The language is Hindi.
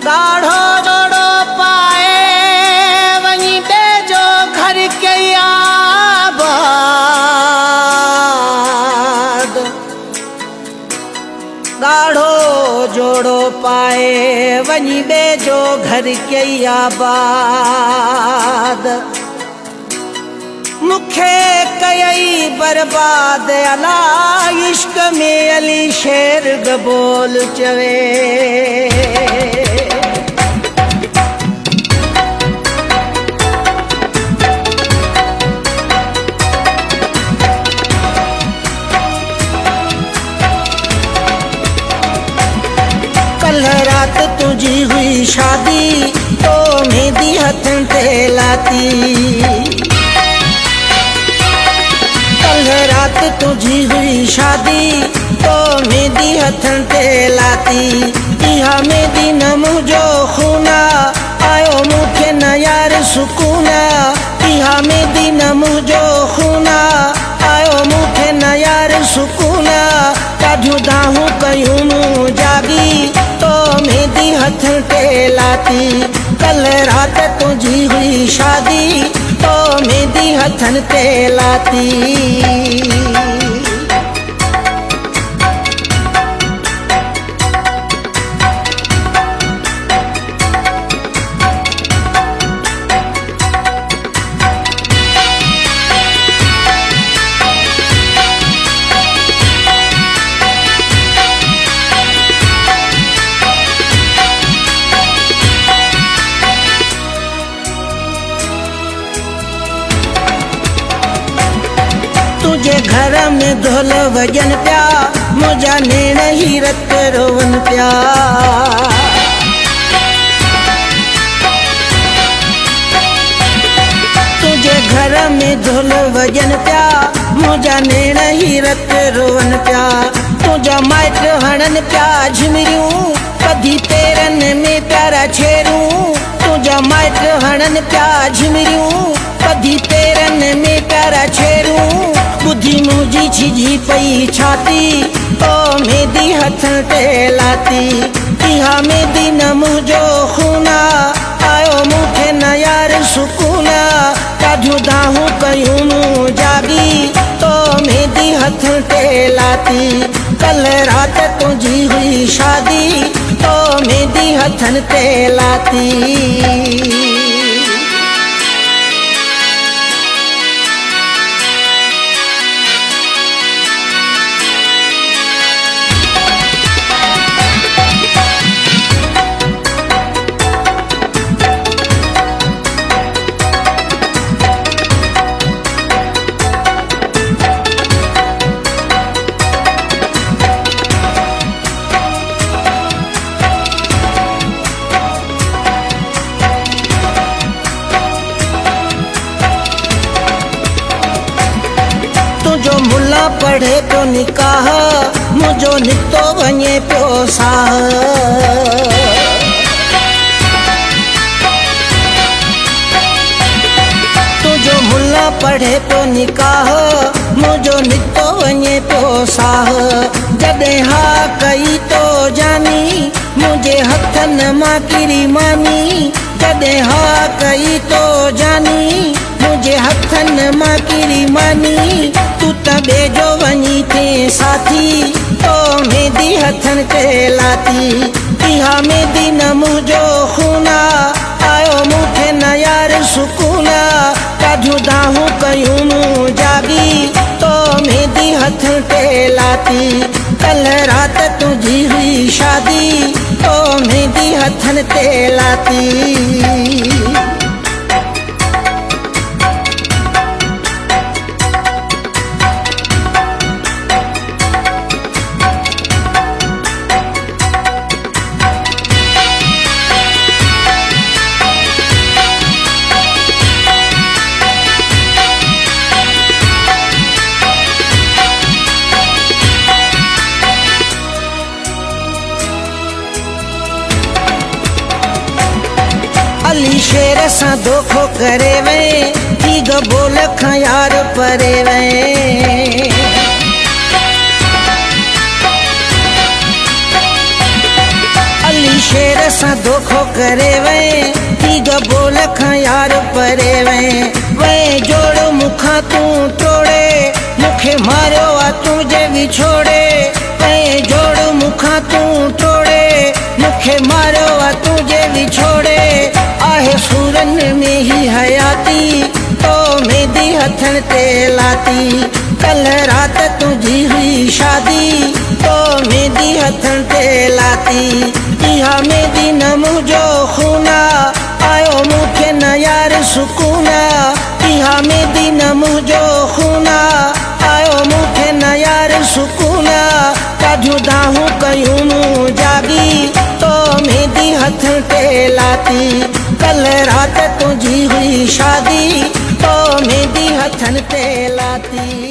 गाढ़ो जोड़ो पाए वहीं बेजो घर के आबाद। गाढ़ो जोड़ो पाए वहीं बेजो घर के आबाद। मुखे कई बर्बाद अला इश्क में अली शेर गबोल चवे। कल रात तुझी हुई शादी तो मेहंदी हथन ते लाती। कल रात तुझी हुई शादी तो मेहंदी हथन ते लाती। इहा मेहंदी न मुझो खूना आयो मुखे न यार सुकूना। इहा मेहंदी न मुझो खूना आयो मुखे न यार सुकूना। काढियूं दाहूं कयूं मूं जागी तो मेहंदी हथन ते लाती। कल रात तुझी हुई शादी तो मेहंदी हथन ते लाती। तुझे घर में ढोल वजन प्या मुझा नेण ही रत रोवन प्या। तुझे घर में ढोल वजन प्या मुझा नेण ही रत रोवन प्या। तुझा माइट हणन प्या झिमरियूं कधी पेरन में प्यारा छेरूं। तुझा माइट हणन प्या झिमरियूं कधी पेरन में प्यारा छेरूं। बुद्धि मुझी छिजी पई छाती तो मेहंदी हथन ते लाती। इहा मेहंदी न मुझो खूना आयो मुखे न यार सुकूना। काढियूं दाहूं कयूं मूं जागी तो मेहंदी हथन ते लाती। कल रात तुझी हुई शादी तो मेहंदी हथन ते लाती। तुझो मुल्ला पढ़े तो निकाह मुझो नितो वञे पियो साह। तुझो मुल्ला पढ़े तो निकाह मुझो नितो वञे पियो साह। जॾहिं हा कई तो जानी मुझे हथन मां किरी मानी। जॾहिं हा कई तो जानी मुझे हथन मां किरी मानी। तू त बेजो वञी थे साथी तो मेहंदी हथन ते लाती। इहा मेहंदी न मुझो खूना आयो मुखे न यार सुकूना। काढियूं दाहूं कयूं मूं जागी तो मेहंदी हथन ते लाती। कल रात तुझी हुई शादी तो मेहंदी हथन ते लाती। अली शेर सां धोखो करे वे थी गबोल खां यार परे वे। अली शेर सां धोखो करे वए थी गबोल खां यार परे वए जोड़ मुखां तूं तोड़े मूंखे मारियो आ तुंहिंजे विछोड़े जोड़ मुखां तूं तोड़े मूंखे मारियो आ तुंहिंजे विछोड़े आहे सूरनि में ही हयाती तो मेहंदी हथनि ते लाती कल रात तुझी हुई शादी तो मेहंदी हथनि ते लाती इहा मेहंदी न मुंहिंजो खूना आयो मूंखे न यार सुकूना इहा मेहंदी न मुंहिंजो खूना आयो मूंखे न यार सुकूना ॾाढियूं दाहूं कयूं मूं जागी तो मेहंदी हथनि ते लाती कल रात तुझी हुई शादी तो मेहंदी हथनि ते लाती।